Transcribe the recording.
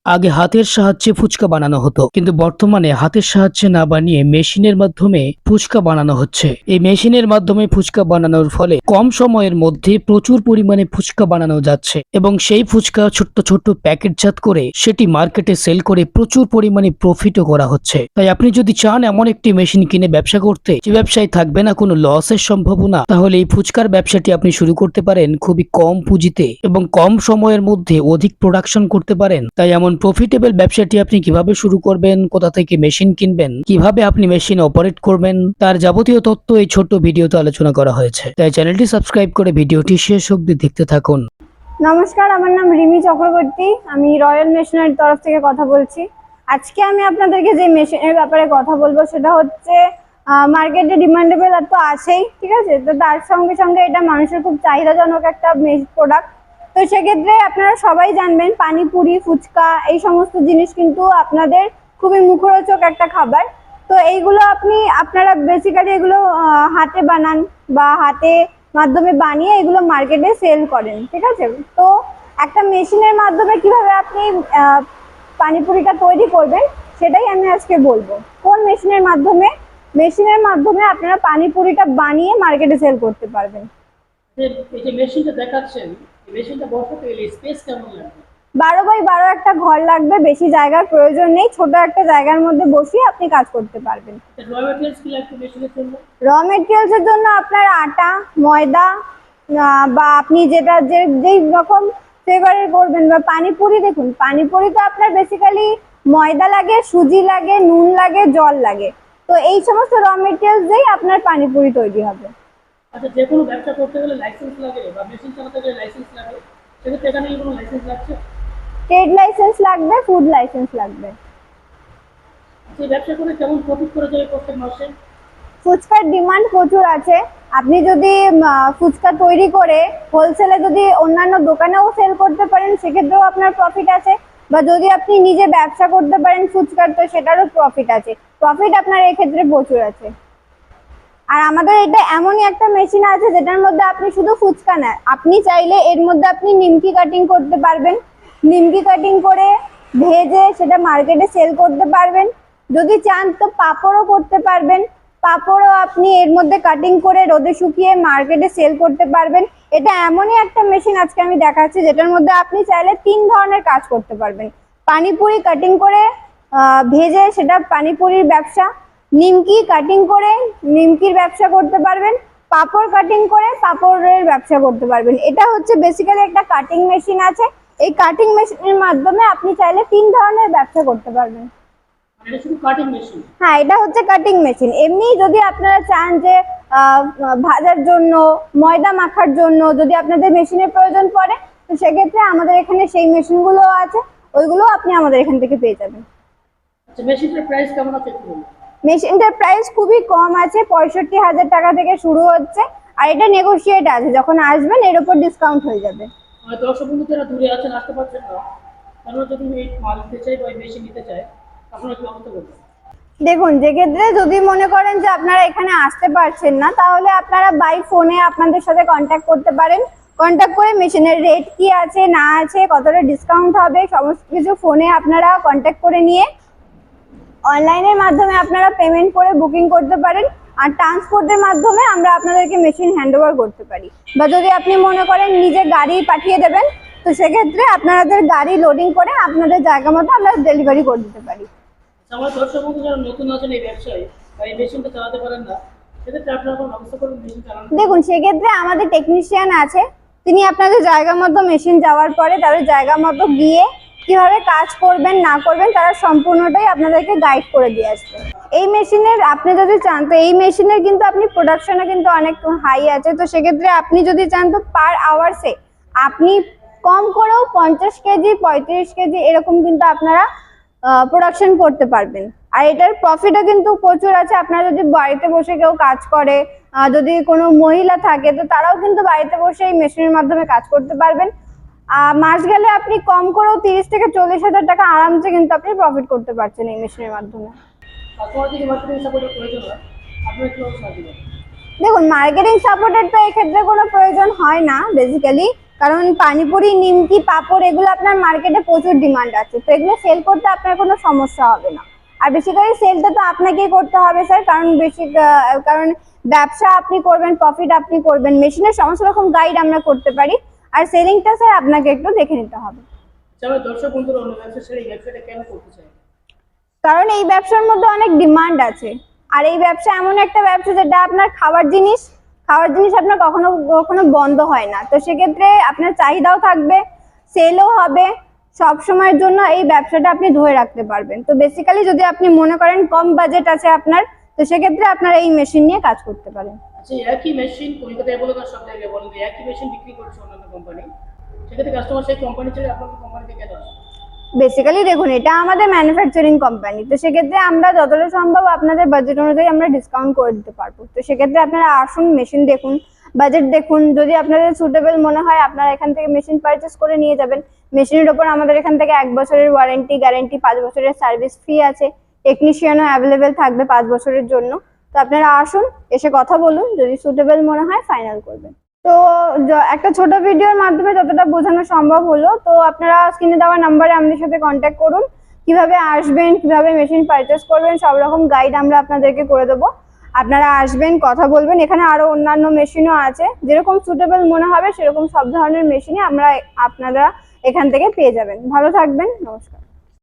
আগে হাতের সাহায্যে ফুচকা বানানো হতো, কিন্তু বর্তমানে হাতের সাহায্যে না বানিয়ে মেশিনের মাধ্যমে ফুচকা বানানো হচ্ছে। এই মেশিনের মাধ্যমে ফুচকা বানানোর ফলে কম সময়ের মধ্যে প্রচুর পরিমাণে ফুচকা বানানো যাচ্ছে এবং সেই ফুচকা ছোট্ট ছোট্ট প্যাকেটজাত করে সেটি মার্কেটে সেল করে প্রচুর পরিমাণে প্রফিটও করা হচ্ছে। তাই আপনি যদি চান এমন একটি মেশিন কিনে ব্যবসা করতে, যে ব্যবসায় থাকবে না কোনো লসের সম্ভাবনা, তাহলে এই ফুচকার ব্যবসাটি আপনি শুরু করতে পারেন খুবই কম পুঁজিতে এবং কম সময়ের মধ্যে অধিক প্রোডাকশন করতে পারেন। তাই এমন প্রফিটেবল ব্যবসাটি আপনি কিভাবে শুরু করবেন, কোথা থেকে মেশিন কিনবেন, কিভাবে আপনি মেশিন অপারেট করবেন, তার যাবতীয় তথ্য এই ছোট্ট ভিডিওতে আলোচনা করা হয়েছে। তাই চ্যানেলটি সাবস্ক্রাইব করে ভিডিওটি শেষ অবধি দেখতে থাকুন। নমস্কার, আমার নাম রিমি চক্রবর্তী। আমি রয়্যাল মেশিনারির তরফ থেকে কথা বলছি। আজকে আমি আপনাদেরকে যে মেশিনের ব্যাপারে কথা বলবো সেটা হচ্ছে মার্কেটে ডিমান্ডেবল তো আছেই, ঠিক আছে। তো তার সঙ্গে সঙ্গে এটা মানুষের খুব চাহিদাজনক একটা প্রোডাক্ট। তো সেক্ষেত্রে আপনারা সবাই জানবেন পানিপুরি, ফুচকা এই সমস্ত জিনিস কিন্তু আপনাদের খুবই মুখরোচক একটা খাবার। তো এইগুলো আপনারা বেসিক্যালি এগুলো হাতে বানান বা হাতে মাধ্যমে বানিয়ে এগুলো মার্কেটে সেল করেন, ঠিক আছে। তো একটা মেশিনের মাধ্যমে কিভাবে আপনি পানিপুরিটা তৈরি করবেন সেটাই আমি আজকে বলবো। কোন মেশিনের মাধ্যমে আপনারা পানিপুরিটা বানিয়ে মার্কেটে সেল করতে পারবেন। এই যে মেশিনটা দেখাচ্ছেন, এই মেশিনটা বসাতে গেলে স্পেস কেমন লাগবে? 12x12 একটা ঘর লাগবে, বেশি জায়গার প্রয়োজন নেই। ছোট একটা জায়গার মধ্যে বসিয়ে আপনি কাজ করতে পারবেন। র মেটেরিয়ালস কি লাগবে মেশিনের জন্য? র মেটেরিয়ালস এর জন্য আপনার আটা, ময়দা বা আপনি যেই রকম ফ্লেভারের করবেন বা পানিপুরি, দেখুন পানিপুরি তো আপনার বেসিক্যালি ময়দা লাগে, সুজি লাগে, নুন লাগে, জল লাগে। তো এই সমস্ত র মেটেরিয়ালস দিয়েই আপনার পানিপুরি তৈরি হবে। আচ্ছা, যে কোনো ব্যবসা করতে গেলে লাইসেন্স লাগে বা মেশিন চালাতে গেলে লাইসেন্স লাগে, সেক্ষেত্রে এখানে কি কোনো লাইসেন্স লাগছে? ট্রেড লাইসেন্স লাগবে, ফুড লাইসেন্স লাগবে। আচ্ছা, এই ব্যবসা করে কেমন প্রফিট করে যাবে প্রত্যেক মাসে? ফুচকার ডিমান্ড প্রচুর আছে। আপনি যদি ফুচকা তৈরি করে হোলসেলে যদি অন্যান্য দোকানেও সেল করতে পারেন সেক্ষেত্রেও আপনার প্রফিট আছে, বা যদি আপনি নিজে ব্যবসা করতে পারেন ফুচকার, তো সেটারও প্রফিট আছে। প্রফিট আপনার এক্ষেত্রে প্রচুর আছে। আর আমাদের এটা এমনই একটা মেশিন আছে যেটার মধ্যে আপনি শুধু ফুচকা না, আপনি চাইলে এর মধ্যে আপনি নিমকি কাটিং করতে পারবেন। নিমকি কাটিং করে ভেজে সেটা মার্কেটে সেল করতে পারবেন। যদি চান তো পাঁপড়ও করতে পারবেন। পাঁপড়ও আপনি এর মধ্যে কাটিং করে রোদে শুকিয়ে মার্কেটে সেল করতে পারবেন। এটা এমনই একটা মেশিন আজকে আমি দেখাচ্ছি যেটার মধ্যে আপনি চাইলে 3 ধরনের কাজ করতে পারবেন। পানিপুরি কাটিং করে ভেজে সেটা পানিপুরির ব্যবসা, নিমকি কাটিং করে নিমকির ব্যবসা করতে পারবেন, পাঁপড় কাটিং করে পাঁপড়ের ব্যবসা করতে পারবেন। এটা হচ্ছে বেসিক্যালি একটা কাটিং মেশিন আছে। এই কাটিং মেশিনের মাধ্যমে আপনি চাইলে 3 ধরনের ব্যবসা করতে পারবেন। এটা শুধু কাটিং মেশিন? হ্যাঁ, এটা হচ্ছে কাটিং মেশিন। এমনি যদি আপনারা চান যে ভাজার জন্য, ময়দা মাখার জন্য যদি আপনাদের মেশিনের প্রয়োজন পড়ে, তো সেক্ষেত্রে আমাদের এখানে সেই মেশিনগুলো আছে, ওইগুলো আপনি আমাদের এখান থেকে পেয়ে যাবেন। আচ্ছা, মেশিনটার প্রাইস কেমন আছে একটু বলুন। মেশিনটার প্রাইস খুবই কম আছে, 65,000 টাকা থেকে শুরু হচ্ছে। আর এটা নেগোশিয়েট আছে, যখন আসবেন এর উপর ডিসকাউন্ট হয়ে যাবে। দর্শক বন্ধু যারা দূরে আছেন, আসতে পারছেন না, তারা যদি এই মাল নিতে চাই বা মেশিন নিতে চায়, আপনারা কি ব্যবস্থা করবেন? দেখুন, যে ক্ষেত্রে যদি মনে করেন যে আপনারা এখানে আসতে পারছেন না, তাহলে আপনারা বাই ফোনে আপনাদের সাথে কন্ট্যাক্ট করতে পারেন। কন্ট্যাক্ট করে মেশিনের রেট কি আছে না আছে, কতটা ডিসকাউন্ট হবে, সমস্ত কিছু ফোনে আপনারা কন্ট্যাক্ট করে নিয়ে অনলাইনের মাধ্যমে আপনারা পেমেন্ট করে বুকিং করতে পারেন। আর ট্রান্সপোর্টের মাধ্যমে আমরা আপনাদেরকে মেশিন হ্যান্ডওভার করতে পারি। বা যদি আপনি মনে করেন নিজে গাড়ি পাঠিয়ে দেবেন, তো সেক্ষেত্রে আপনাদের গাড়ি লোডিং করে আপনাদের জায়গা মতো আমরা ডেলিভারি করে দিতে পারি। আমার দর্শক বন্ধু যারা নতুন আছেন এই ব্যবসায় বা এই মেশিনটা চালাতে পারেন না, সেক্ষেত্রে আপনারা কোনো ব্যবস্থা করবেন মেশিন চালানো? দেখুন, সেক্ষেত্রে আমাদের টেকনিশিয়ান আছে, তিনি আপনাদের জায়গা মতো মেশিন যাওয়ার পরে তাদের জায়গা মতো গিয়ে কিভাবে কাজ করবেন না করবেন তারা সম্পূর্ণটাই আপনাদেরকে গাইড করে দিয়ে আসবে। এই মেশিনের আপনি যদি চান তো এই মেশিনের কিন্তু আপনি প্রোডাকশনে কিন্তু অনেক হাই আছে। তো সেক্ষেত্রে আপনি যদি চান তো পার আওয়ার্সে আপনি কম করেও 50 কেজি 35 কেজি এরকম কিন্তু আপনারা প্রোডাকশন করতে পারবেন। আর এটার প্রফিটও কিন্তু প্রচুর আছে। আপনারা যদি বাড়িতে বসে কেউ কাজ করে, যদি কোনো মহিলা থাকে, তো তারাও কিন্তু বাড়িতে বসে এই মেশিনের মাধ্যমে কাজ করতে পারবেন। মাস গেলে আপনি কম করেও 30 থেকে 40,000 টাকা আরামসে কিন্তু আপনি প্রফিট করতে পারছেন এই মেশিনের মাধ্যমে। দেখুন, মার্কেটিং সাপোর্টের তো এক্ষেত্রে কোনো প্রয়োজন হয় না বেসিক্যালি, কারণ পানিপুরি, নিমকি, পাঁপড় এগুলো আপনার মার্কেটে প্রচুর ডিমান্ড আছে, তো এগুলো সেল করতে আপনার কোনো সমস্যা হবে না। আর বেসিক্যালি সেলটা তো আপনাকেই করতে হবে স্যার, কারণ ব্যবসা আপনি করবেন, প্রফিট আপনি করবেন। মেশিনের সমস্ত রকম গাইড আমরা করতে পারি, আর সেলিংটা স্যার আপনাকে একটু দেখে নিতে হবে। দর্শক বন্ধুরা অন্য ব্যবসা ছেড়ে এই ব্যবসাটা কেন করতে চায়? কারণ এই ব্যবসার মধ্যে অনেক ডিমান্ড আছে, আর এই ব্যবসা এমন একটা ব্যবসা যেটা আপনার খাবার জিনিস আপনার কখনো কখনো বন্ধ হয় না। তো সেক্ষেত্রে আপনার চাহিদাও থাকবে, সেলও হবে, সব সময়ের জন্য এই ব্যবসাটা আপনি ধরে রাখতে পারবেন। তো বেসিক্যালি যদি আপনি মনে করেন কম বাজেট আছে আপনার, তো সেক্ষেত্রে আপনারা এই মেশিন নিয়ে কাজ করতে পারেন। আচ্ছা, একই মেশিন কলকাতায় বলে না সব জায়গায় বলেন যে একই মেশিন বিক্রি করছে অন্যান্য কোম্পানি, সেক্ষেত্রে কাস্টমার সেই কোম্পানি ছেড়ে আপনাদের কোম্পানিতে কেন আসে? বেসিক্যালি দেখুন, এটা আমাদের ম্যানুফ্যাকচারিং কোম্পানি, তো সেক্ষেত্রে আমরা যতটা সম্ভব আপনাদের বাজেট অনুযায়ী আমরা ডিসকাউন্ট করে দিতে পারবো। তো সেক্ষেত্রে আপনারা আসুন, মেশিন দেখুন, বাজেট দেখুন, যদি আপনাদের সুটেবল মনে হয় আপনারা এখান থেকে মেশিন পারচেস করে নিয়ে যাবেন। মেশিনের ওপর আমাদের এখান থেকে 1 বছরের ওয়ারেন্টি গ্যারেন্টি, 5 বছরের সার্ভিস ফ্রি আছে, টেকনিশিয়ানও অ্যাভেলেবেল থাকবে 5 বছরের জন্য। তো আপনারা আসুন, এসে কথা বলুন, যদি সুটেবল মনে হয় ফাইনাল করবেন। তো একটা ছোট ভিডিওর মাধ্যমে যতটা বোঝানো সম্ভব হলো, তো আপনারা স্ক্রিনে দেওয়া নাম্বারে আমাদের সাথে কন্ট্যাক্ট করুন। কিভাবে আসবেন, কিভাবে মেশিন পারচেস করবেন, সব রকম গাইড আমরা আপনাদেরকে করে দেবো। আপনারা আসবেন, কথা বলবেন, এখানে আরো অন্যান্য মেশিনও আছে, যেরকম সুটেবল মনে হবে সেরকম সব ধরনের মেশিনই আপনারা এখান থেকে পেয়ে যাবেন। ভালো থাকবেন, নমস্কার।